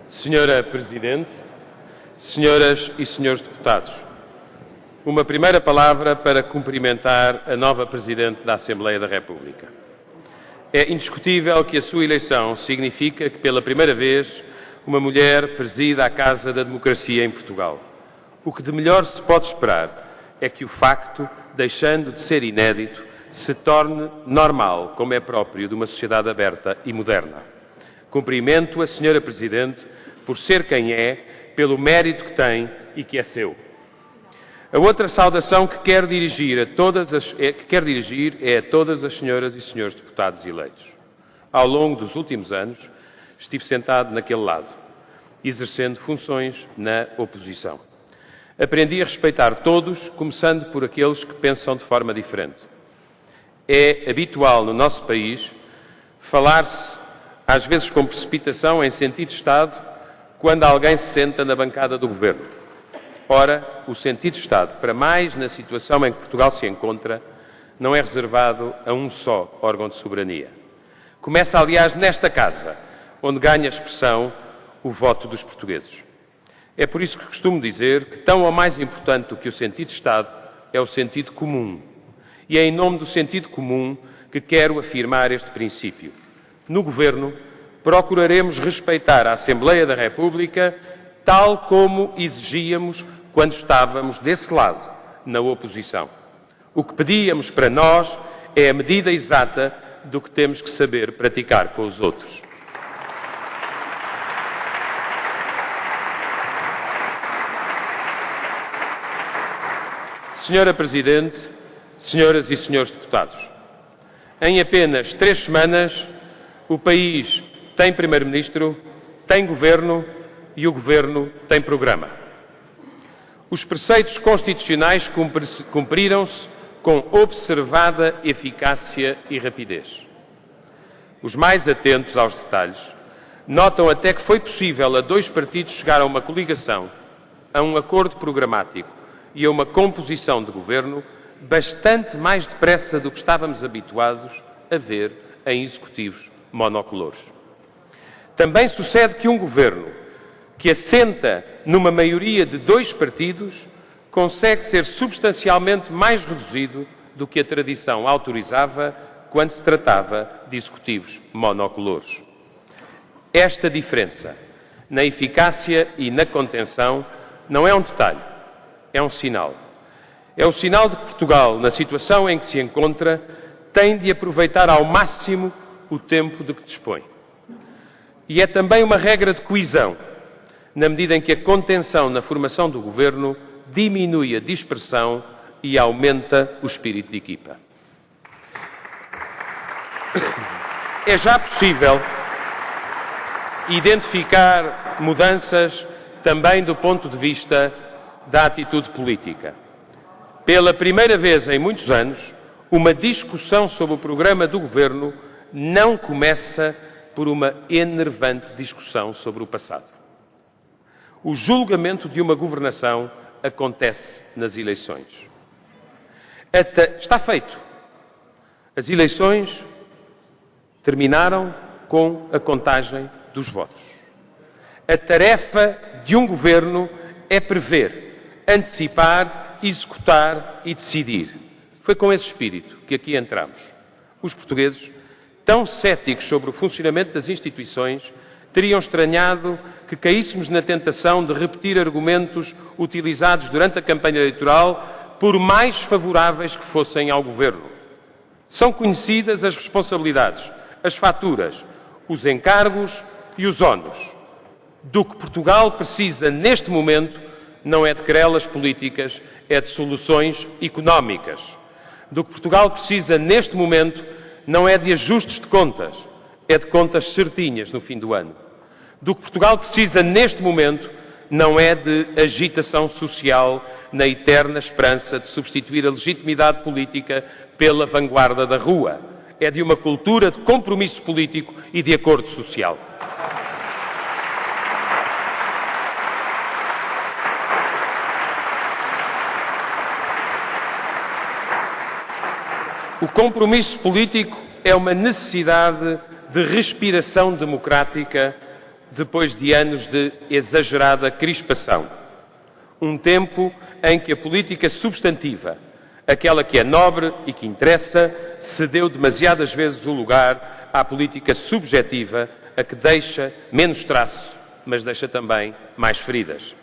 Senhora Presidente, senhoras e senhores deputados, uma primeira palavra para cumprimentar a nova Presidente da Assembleia da República. É indiscutível que a sua eleição significa que, pela primeira vez, uma mulher presida a Casa da Democracia em Portugal. O que de melhor se pode esperar é que o facto, deixando de ser inédito, se torne normal, como é próprio de uma sociedade aberta e moderna. Cumprimento a Senhora Presidente por ser quem é, pelo mérito que tem e que é seu. A outra saudação que quero dirigir é a todas as senhoras e senhores deputados eleitos. Ao longo dos últimos anos, estive sentado naquele lado, exercendo funções na oposição. Aprendi a respeitar todos, começando por aqueles que pensam de forma diferente. É habitual no nosso país falar-se, às vezes com precipitação, em sentido de Estado, quando alguém se senta na bancada do Governo. Ora, o sentido de Estado, para mais na situação em que Portugal se encontra, não é reservado a um só órgão de soberania. Começa, aliás, nesta Casa, onde ganha expressão o voto dos portugueses. É por isso que costumo dizer que tão ou mais importante do que o sentido de Estado é o sentido comum. E é em nome do sentido comum que quero afirmar este princípio. No Governo, procuraremos respeitar a Assembleia da República tal como exigíamos quando estávamos desse lado, na oposição. O que pedíamos para nós é a medida exata do que temos que saber praticar com os outros. Senhora Presidente, senhoras e senhores deputados, em apenas 3 semanas, o país tem Primeiro-Ministro, tem Governo e o Governo tem programa. Os preceitos constitucionais cumpriram-se com observada eficácia e rapidez. Os mais atentos aos detalhes notam até que foi possível a 2 partidos chegar a uma coligação, a um acordo programático e a uma composição de governo bastante mais depressa do que estávamos habituados a ver em executivos monocolores. Também sucede que um governo que assenta numa maioria de 2 partidos consegue ser substancialmente mais reduzido do que a tradição autorizava quando se tratava de executivos monocolores. Esta diferença na eficácia e na contenção não é um detalhe, é um sinal. É o sinal de que Portugal, na situação em que se encontra, tem de aproveitar ao máximo o tempo de que dispõe. E é também uma regra de coesão, na medida em que a contenção na formação do Governo diminui a dispersão e aumenta o espírito de equipa. É já possível identificar mudanças também do ponto de vista da atitude política. Pela primeira vez em muitos anos, uma discussão sobre o programa do Governo não começa por uma enervante discussão sobre o passado. O julgamento de uma governação acontece nas eleições. Está feito. As eleições terminaram com a contagem dos votos. A tarefa de um governo é prever, antecipar, executar e decidir. Foi com esse espírito que aqui entramos. Os portugueses, tão céticos sobre o funcionamento das instituições, teriam estranhado que caíssemos na tentação de repetir argumentos utilizados durante a campanha eleitoral, por mais favoráveis que fossem ao Governo. São conhecidas as responsabilidades, as faturas, os encargos e os ónus. Do que Portugal precisa neste momento não é de querelas políticas, é de soluções económicas. Do que Portugal precisa neste momento não é de ajustes de contas, é de contas certinhas no fim do ano. Do que Portugal precisa neste momento não é de agitação social na eterna esperança de substituir a legitimidade política pela vanguarda da rua. É de uma cultura de compromisso político e de acordo social. O compromisso político é uma necessidade de respiração democrática depois de anos de exagerada crispação. Um tempo em que a política substantiva, aquela que é nobre e que interessa, cedeu demasiadas vezes o lugar à política subjetiva, a que deixa menos traço, mas deixa também mais feridas.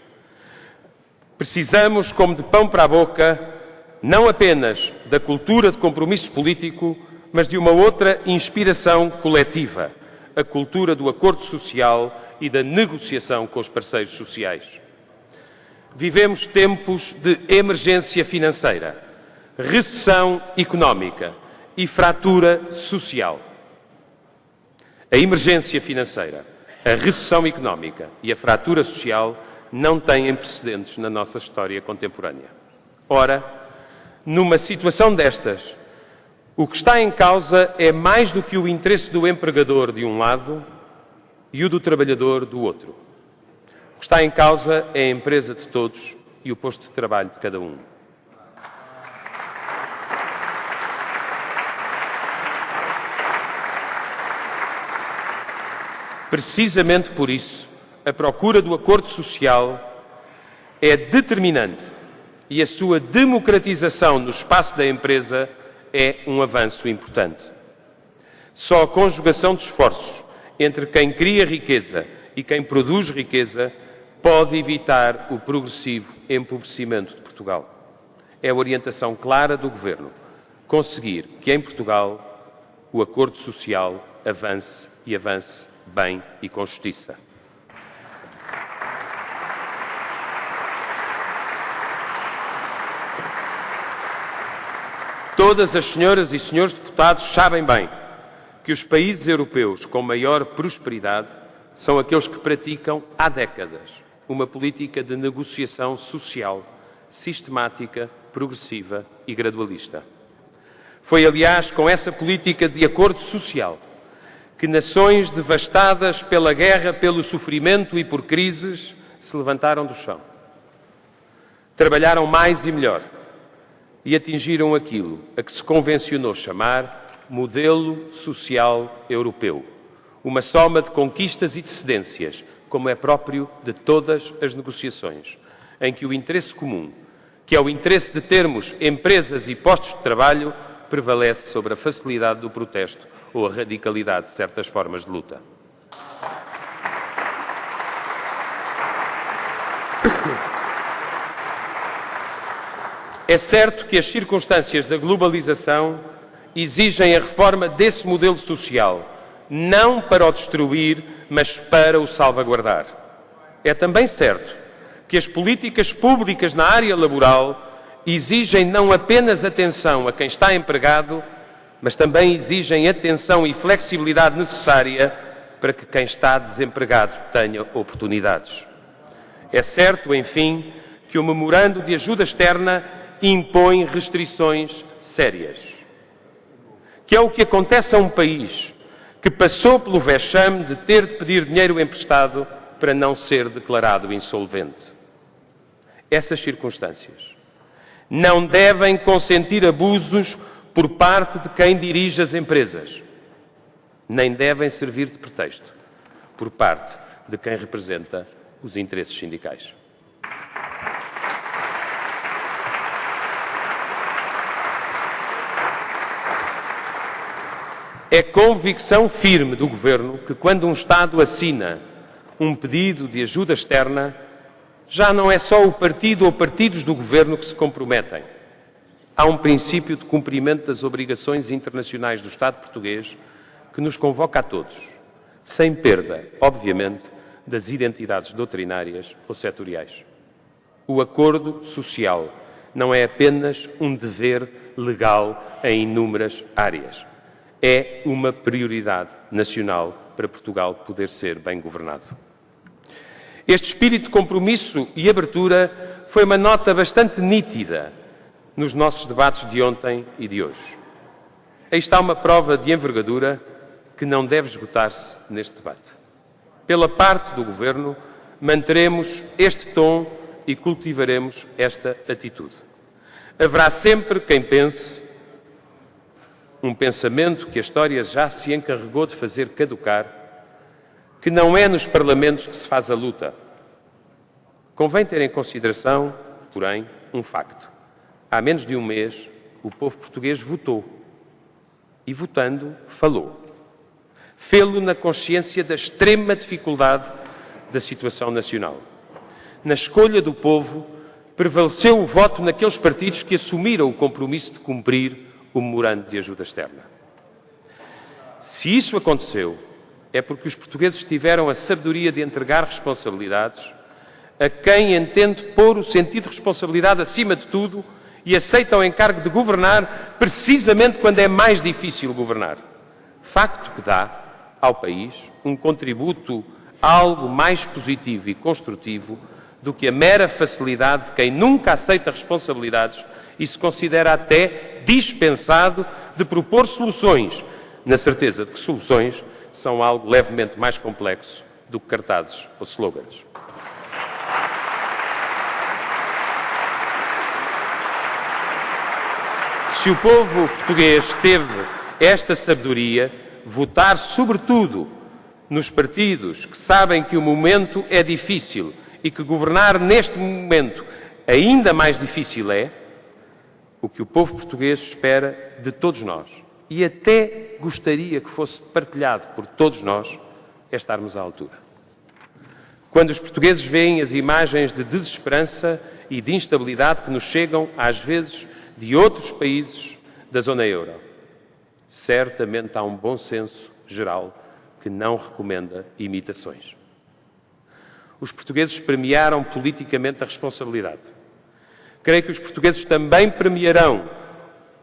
Precisamos, como de pão para a boca, não apenas da cultura de compromisso político, mas de uma outra inspiração coletiva, a cultura do acordo social e da negociação com os parceiros sociais. Vivemos tempos de emergência financeira, recessão económica e fratura social. A emergência financeira, a recessão económica e a fratura social não têm precedentes na nossa história contemporânea. Ora, numa situação destas, o que está em causa é mais do que o interesse do empregador de um lado e o do trabalhador do outro. O que está em causa é a empresa de todos e o posto de trabalho de cada um. Precisamente por isso, a procura do acordo social é determinante e a sua democratização no espaço da empresa é um avanço importante. Só a conjugação de esforços entre quem cria riqueza e quem produz riqueza pode evitar o progressivo empobrecimento de Portugal. É a orientação clara do Governo conseguir que em Portugal o acordo social avance e avance bem e com justiça. Todas as senhoras e senhores deputados sabem bem que os países europeus com maior prosperidade são aqueles que praticam há décadas uma política de negociação social sistemática, progressiva e gradualista. Foi, aliás, com essa política de acordo social que nações devastadas pela guerra, pelo sofrimento e por crises se levantaram do chão. Trabalharam mais e melhor e atingiram aquilo a que se convencionou chamar modelo social europeu. Uma soma de conquistas e de cedências, como é próprio de todas as negociações, em que o interesse comum, que é o interesse de termos empresas e postos de trabalho, prevalece sobre a facilidade do protesto ou a radicalidade de certas formas de luta. É certo que as circunstâncias da globalização exigem a reforma desse modelo social, não para o destruir, mas para o salvaguardar. É também certo que as políticas públicas na área laboral exigem não apenas atenção a quem está empregado, mas também exigem atenção e flexibilidade necessária para que quem está desempregado tenha oportunidades. É certo, enfim, que o memorando de ajuda externa impõe restrições sérias. Que é o que acontece a um país que passou pelo vexame de ter de pedir dinheiro emprestado para não ser declarado insolvente. Essas circunstâncias não devem consentir abusos por parte de quem dirige as empresas, nem devem servir de pretexto por parte de quem representa os interesses sindicais. É convicção firme do Governo que, quando um Estado assina um pedido de ajuda externa, já não é só o partido ou partidos do Governo que se comprometem. Há um princípio de cumprimento das obrigações internacionais do Estado português que nos convoca a todos, sem perda, obviamente, das identidades doutrinárias ou setoriais. O acordo social não é apenas um dever legal em inúmeras áreas. É uma prioridade nacional para Portugal poder ser bem governado. Este espírito de compromisso e abertura foi uma nota bastante nítida nos nossos debates de ontem e de hoje. Aí está uma prova de envergadura que não deve esgotar-se neste debate. Pela parte do Governo, manteremos este tom e cultivaremos esta atitude. Haverá sempre quem pense um pensamento que a história já se encarregou de fazer caducar, que não é nos parlamentos que se faz a luta. Convém ter em consideração, porém, um facto. Há menos de um mês, o povo português votou. E, votando, falou. Fê-lo na consciência da extrema dificuldade da situação nacional. Na escolha do povo, prevaleceu o voto naqueles partidos que assumiram o compromisso de cumprir o memorando de ajuda externa. Se isso aconteceu, é porque os portugueses tiveram a sabedoria de entregar responsabilidades a quem entende pôr o sentido de responsabilidade acima de tudo e aceita o encargo de governar precisamente quando é mais difícil governar. Facto que dá ao país um contributo algo mais positivo e construtivo do que a mera facilidade de quem nunca aceita responsabilidades e se considera até dispensado de propor soluções, na certeza de que soluções são algo levemente mais complexo do que cartazes ou slogans. Se o povo português teve esta sabedoria, votar sobretudo nos partidos que sabem que o momento é difícil e que governar neste momento ainda mais difícil é, o que o povo português espera de todos nós, e até gostaria que fosse partilhado por todos nós, é estarmos à altura. Quando os portugueses veem as imagens de desesperança e de instabilidade que nos chegam, às vezes, de outros países da zona euro, certamente há um bom senso geral que não recomenda imitações. Os portugueses premiaram politicamente a responsabilidade. Creio que os portugueses também premiarão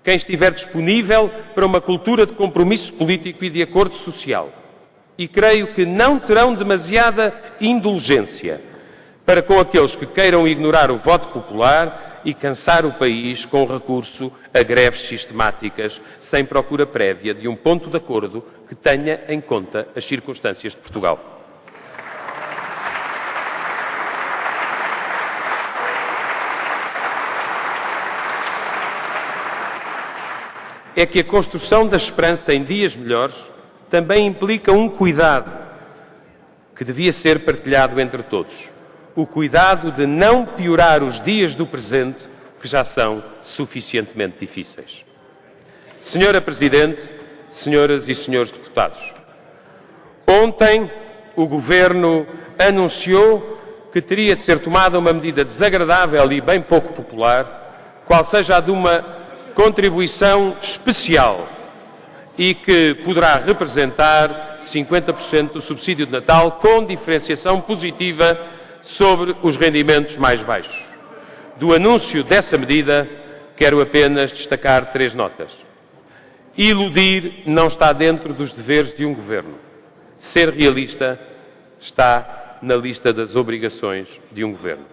quem estiver disponível para uma cultura de compromisso político e de acordo social. E creio que não terão demasiada indulgência para com aqueles que queiram ignorar o voto popular e cansar o país com recurso a greves sistemáticas, sem procura prévia de um ponto de acordo que tenha em conta as circunstâncias de Portugal. É que a construção da esperança em dias melhores também implica um cuidado que devia ser partilhado entre todos. O cuidado de não piorar os dias do presente, que já são suficientemente difíceis. Senhora Presidente, senhoras e senhores deputados, ontem o Governo anunciou que teria de ser tomada uma medida desagradável e bem pouco popular, qual seja a de uma contribuição especial e que poderá representar 50% do subsídio de Natal com diferenciação positiva sobre os rendimentos mais baixos. Do anúncio dessa medida, quero apenas destacar 3 notas. Iludir não está dentro dos deveres de um governo. Ser realista está na lista das obrigações de um governo.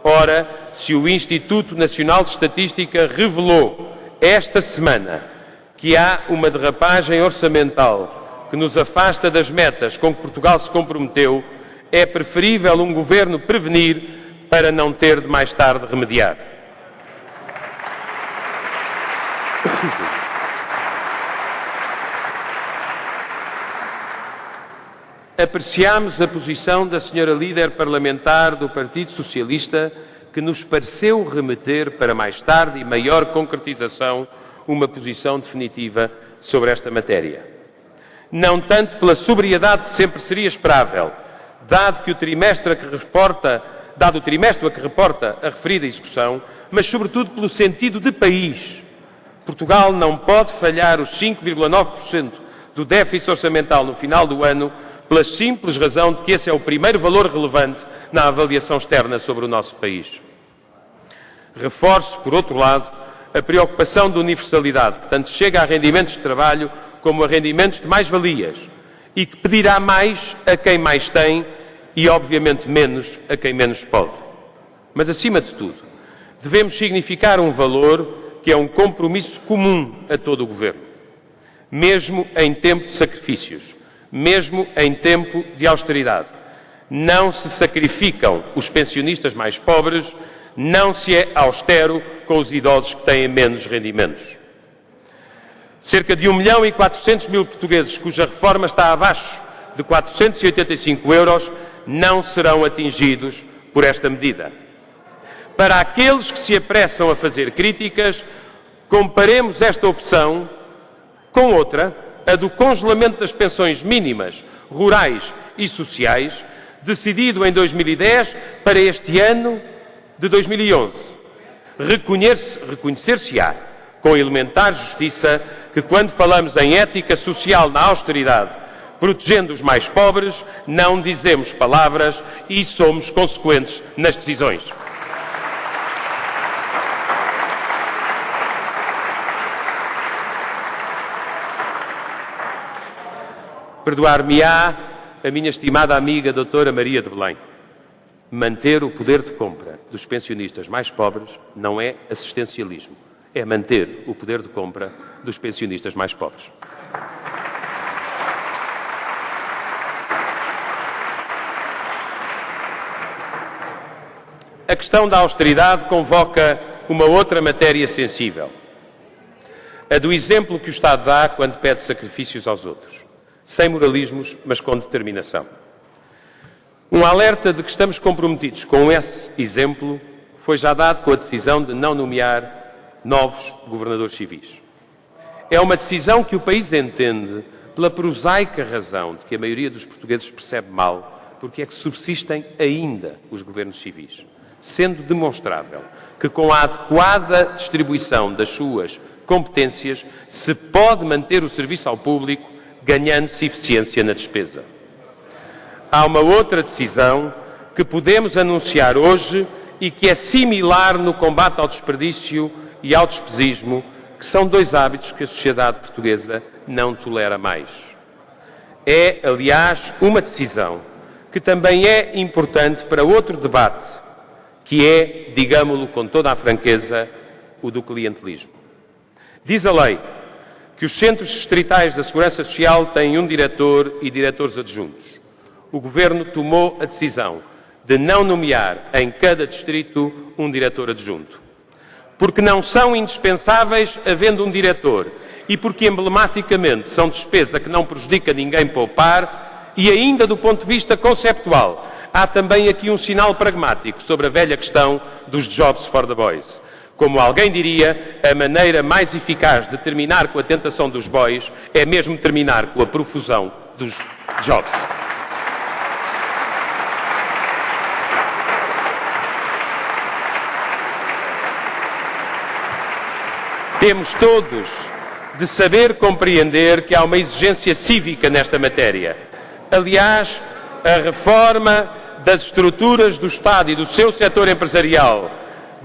Ora, se o Instituto Nacional de Estatística revelou esta semana que há uma derrapagem orçamental que nos afasta das metas com que Portugal se comprometeu, é preferível um governo prevenir para não ter de mais tarde remediar. Apreciámos a posição da senhora líder parlamentar do Partido Socialista, que nos pareceu remeter para mais tarde e maior concretização uma posição definitiva sobre esta matéria. Não tanto pela sobriedade que sempre seria esperável, dado o trimestre a que reporta a referida execução, mas sobretudo pelo sentido de país. Portugal não pode falhar os 5,9% do déficit orçamental no final do ano pela simples razão de que esse é o primeiro valor relevante na avaliação externa sobre o nosso país. Reforço, por outro lado, a preocupação de universalidade, que tanto chega a rendimentos de trabalho como a rendimentos de mais-valias, e que pedirá mais a quem mais tem e, obviamente, menos a quem menos pode. Mas, acima de tudo, devemos significar um valor que é um compromisso comum a todo o Governo. Mesmo em tempo de sacrifícios, mesmo em tempo de austeridade, não se sacrificam os pensionistas mais pobres, não se é austero com os idosos que têm menos rendimentos. Cerca de 1.400.000 portugueses cuja reforma está abaixo de 485 euros não serão atingidos por esta medida. Para aqueles que se apressam a fazer críticas, comparemos esta opção com outra, a do congelamento das pensões mínimas, rurais e sociais, decidido em 2010 para este ano de 2011. Reconhecer-se-á com elementar justiça que, quando falamos em ética social na austeridade, protegendo os mais pobres, não dizemos palavras e somos consequentes nas decisões. Perdoar-me-á a minha estimada amiga doutora Maria de Belém. Manter o poder de compra dos pensionistas mais pobres não é assistencialismo, é manter o poder de compra dos pensionistas mais pobres. A questão da austeridade convoca uma outra matéria sensível, a do exemplo que o Estado dá quando pede sacrifícios aos outros. Sem moralismos, mas com determinação. Um alerta de que estamos comprometidos com esse exemplo foi já dado com a decisão de não nomear novos governadores civis. É uma decisão que o país entende pela prosaica razão de que a maioria dos portugueses percebe mal porque é que subsistem ainda os governos civis, sendo demonstrável que com a adequada distribuição das suas competências se pode manter o serviço ao público ganhando-se eficiência na despesa. Há uma outra decisão que podemos anunciar hoje e que é similar no combate ao desperdício e ao despesismo, que são dois hábitos que a sociedade portuguesa não tolera mais. É, aliás, uma decisão que também é importante para outro debate, que é, digamo-lo com toda a franqueza, o do clientelismo. Diz a lei que os centros distritais da Segurança Social têm um diretor e diretores adjuntos. O Governo tomou a decisão de não nomear em cada distrito um diretor adjunto. Porque não são indispensáveis havendo um diretor e porque emblematicamente são despesa que não prejudica ninguém poupar e ainda do ponto de vista conceptual há também aqui um sinal pragmático sobre a velha questão dos jobs for the boys. Como alguém diria, a maneira mais eficaz de terminar com a tentação dos boys é mesmo terminar com a profusão dos jobs. Temos todos de saber compreender que há uma exigência cívica nesta matéria. Aliás, a reforma das estruturas do Estado e do seu setor empresarial,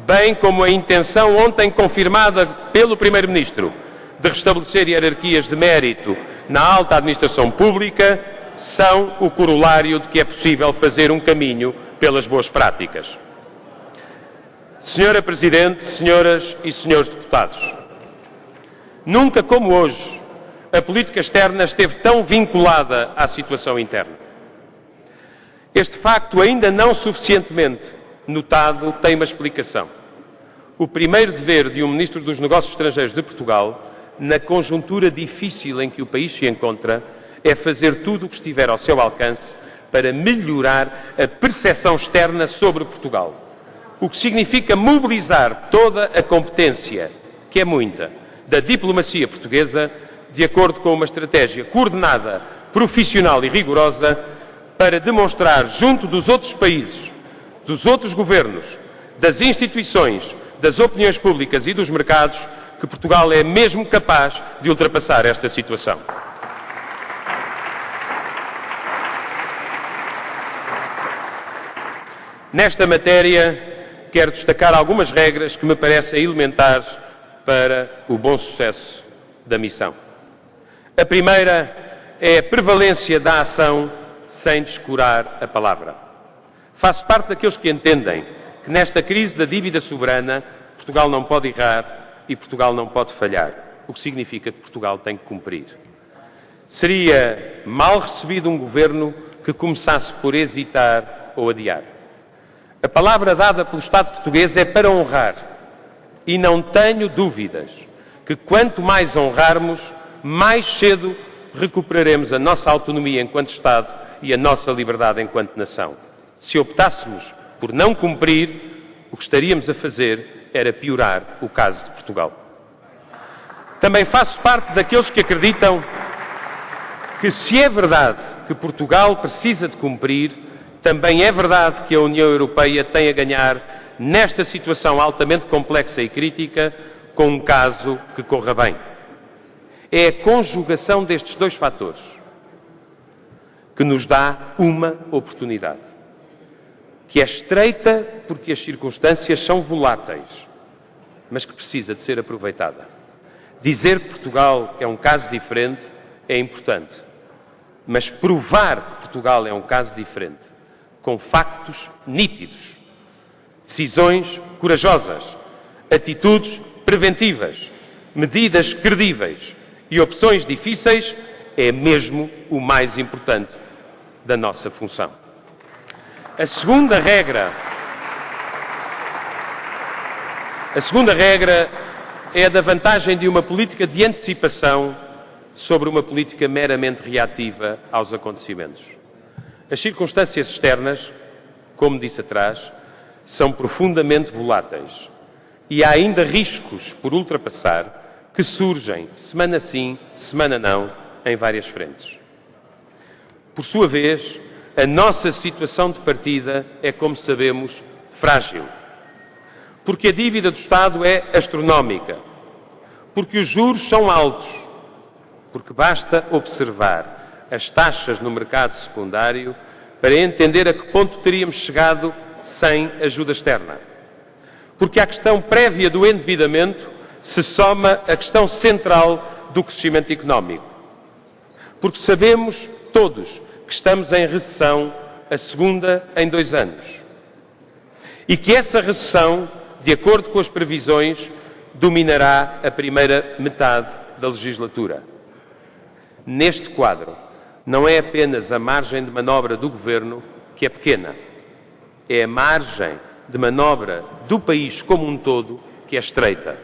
bem como a intenção ontem confirmada pelo Primeiro-Ministro de restabelecer hierarquias de mérito na alta administração pública, são o corolário de que é possível fazer um caminho pelas boas práticas. Senhora Presidente, senhoras e senhores deputados, nunca como hoje a política externa esteve tão vinculada à situação interna. Este facto, ainda não suficientemente notado, tem uma explicação. O primeiro dever de um Ministro dos Negócios Estrangeiros de Portugal, na conjuntura difícil em que o país se encontra, é fazer tudo o que estiver ao seu alcance para melhorar a percepção externa sobre Portugal. O que significa mobilizar toda a competência, que é muita, da diplomacia portuguesa, de acordo com uma estratégia coordenada, profissional e rigorosa, para demonstrar junto dos outros países, dos outros governos, das instituições, das opiniões públicas e dos mercados, que Portugal é mesmo capaz de ultrapassar esta situação. Nesta matéria, quero destacar algumas regras que me parecem elementares para o bom sucesso da missão. A primeira é a prevalência da ação sem descurar a palavra. Faço parte daqueles que entendem que nesta crise da dívida soberana Portugal não pode errar e Portugal não pode falhar, o que significa que Portugal tem que cumprir. Seria mal recebido um governo que começasse por hesitar ou adiar. A palavra dada pelo Estado português é para honrar e não tenho dúvidas que quanto mais honrarmos, mais cedo recuperaremos a nossa autonomia enquanto Estado e a nossa liberdade enquanto nação. Se optássemos por não cumprir, o que estaríamos a fazer era piorar o caso de Portugal. Também faço parte daqueles que acreditam que, se é verdade que Portugal precisa de cumprir, também é verdade que a União Europeia tem a ganhar nesta situação altamente complexa e crítica com um caso que corra bem. É a conjugação destes dois fatores que nos dá uma oportunidade, que é estreita porque as circunstâncias são voláteis, mas que precisa de ser aproveitada. Dizer que Portugal é um caso diferente é importante, mas provar que Portugal é um caso diferente, com factos nítidos, decisões corajosas, atitudes preventivas, medidas credíveis e opções difíceis, é mesmo o mais importante da nossa função. A segunda regra é a da vantagem de uma política de antecipação sobre uma política meramente reativa aos acontecimentos. As circunstâncias externas, como disse atrás, são profundamente voláteis e há ainda riscos por ultrapassar que surgem, semana sim, semana não, em várias frentes. Por sua vez, a nossa situação de partida é, como sabemos, frágil. Porque a dívida do Estado é astronómica, porque os juros são altos, porque basta observar as taxas no mercado secundário para entender a que ponto teríamos chegado sem ajuda externa. Porque à questão prévia do endividamento se soma a questão central do crescimento económico. Porque sabemos todos que estamos em recessão, a segunda em 2 anos. E que essa recessão, de acordo com as previsões, dominará a primeira metade da legislatura. Neste quadro, não é apenas a margem de manobra do Governo que é pequena, é a margem de manobra do país como um todo que é estreita.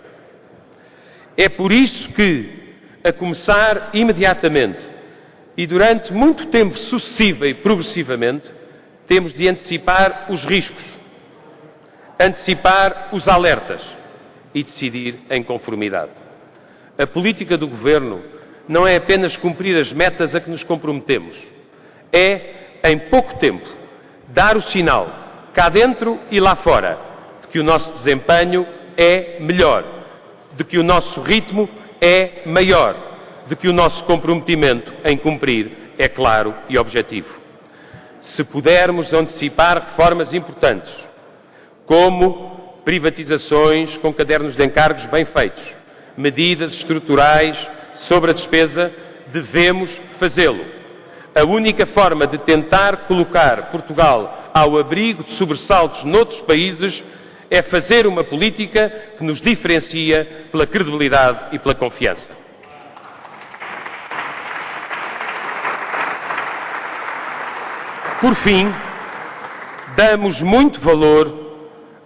É por isso que, a começar imediatamente e durante muito tempo sucessiva e progressivamente, temos de antecipar os riscos, antecipar os alertas e decidir em conformidade. A política do Governo não é apenas cumprir as metas a que nos comprometemos. É, em pouco tempo, dar o sinal, cá dentro e lá fora, de que o nosso desempenho é melhor, de que o nosso ritmo é maior, de que o nosso comprometimento em cumprir é claro e objetivo. Se pudermos antecipar reformas importantes, como privatizações com cadernos de encargos bem feitos, medidas estruturais sobre a despesa, devemos fazê-lo. A única forma de tentar colocar Portugal ao abrigo de sobressaltos noutros países é fazer uma política que nos diferencia pela credibilidade e pela confiança. Por fim, damos muito valor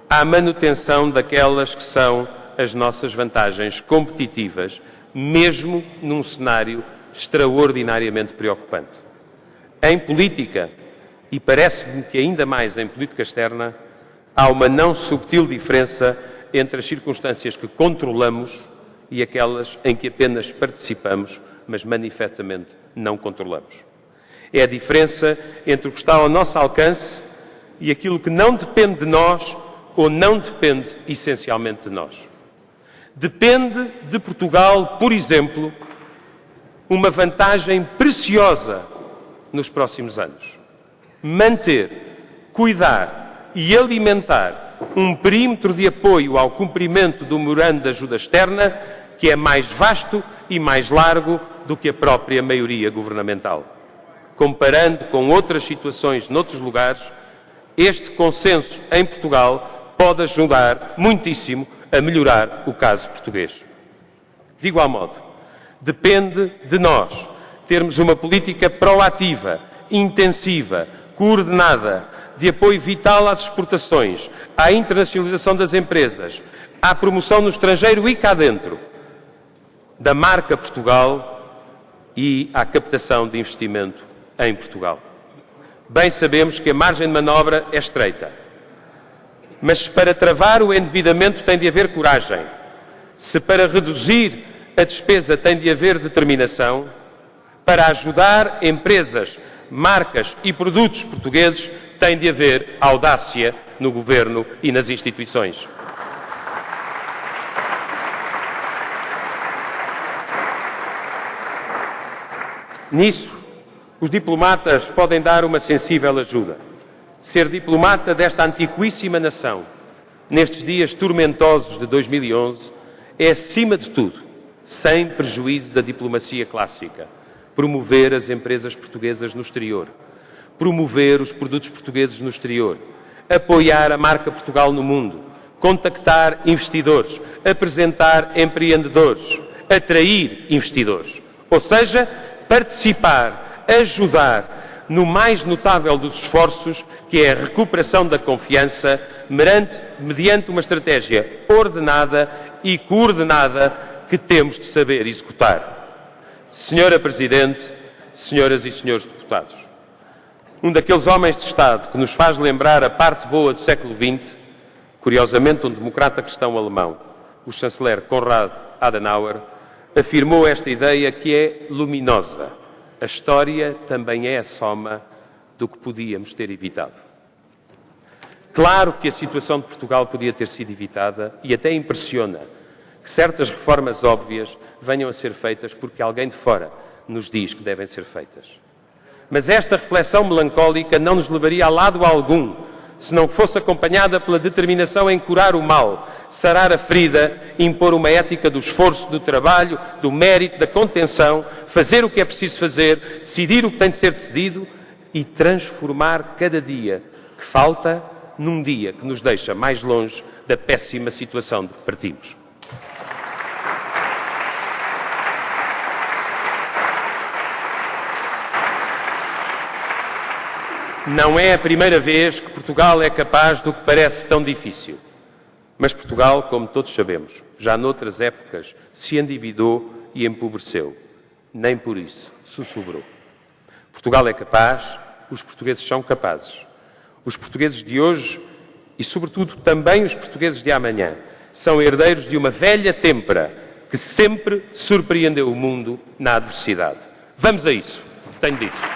à manutenção daquelas que são as nossas vantagens competitivas, mesmo num cenário extraordinariamente preocupante. Em política, e parece-me que ainda mais em política externa, há uma não subtil diferença entre as circunstâncias que controlamos e aquelas em que apenas participamos, mas manifestamente não controlamos. É a diferença entre o que está ao nosso alcance e aquilo que não depende de nós ou não depende essencialmente de nós. Depende de Portugal, por exemplo, uma vantagem preciosa nos próximos anos. Manter, cuidar e alimentar um perímetro de apoio ao cumprimento do memorando de ajuda externa que é mais vasto e mais largo do que a própria maioria governamental. Comparando com outras situações noutros lugares, este consenso em Portugal pode ajudar muitíssimo a melhorar o caso português. De igual modo, depende de nós termos uma política proativa, intensiva, coordenada, de apoio vital às exportações, à internacionalização das empresas, à promoção no estrangeiro e cá dentro, da marca Portugal, e à captação de investimento em Portugal. Bem sabemos que a margem de manobra é estreita, mas se para travar o endividamento tem de haver coragem, se para reduzir a despesa tem de haver determinação, para ajudar empresas, marcas e produtos portugueses tem de haver audácia no Governo e nas instituições. Nisso, os diplomatas podem dar uma sensível ajuda. Ser diplomata desta antiquíssima nação, nestes dias tormentosos de 2011, é, acima de tudo, sem prejuízo da diplomacia clássica, promover as empresas portuguesas no exterior, promover os produtos portugueses no exterior, apoiar a marca Portugal no mundo, contactar investidores, apresentar empreendedores, atrair investidores. Ou seja, participar, ajudar no mais notável dos esforços, que é a recuperação da confiança, mediante uma estratégia ordenada e coordenada que temos de saber executar. Senhora Presidente, senhoras e senhores deputados, um daqueles homens de Estado que nos faz lembrar a parte boa do século XX, curiosamente um democrata cristão alemão, o chanceler Konrad Adenauer, afirmou esta ideia que é luminosa. A história também é a soma do que podíamos ter evitado. Claro que a situação de Portugal podia ter sido evitada e até impressiona que certas reformas óbvias venham a ser feitas porque alguém de fora nos diz que devem ser feitas. Mas esta reflexão melancólica não nos levaria a lado algum se não fosse acompanhada pela determinação em curar o mal, sarar a ferida, impor uma ética do esforço, do trabalho, do mérito, da contenção, fazer o que é preciso fazer, decidir o que tem de ser decidido e transformar cada dia que falta num dia que nos deixa mais longe da péssima situação de que partimos. Não é a primeira vez que Portugal é capaz do que parece tão difícil. Mas Portugal, como todos sabemos, já noutras épocas se endividou e empobreceu. Nem por isso sussurrou. Portugal é capaz, os portugueses são capazes. Os portugueses de hoje e, sobretudo, também os portugueses de amanhã são herdeiros de uma velha têmpera que sempre surpreendeu o mundo na adversidade. Vamos a isso, tenho dito.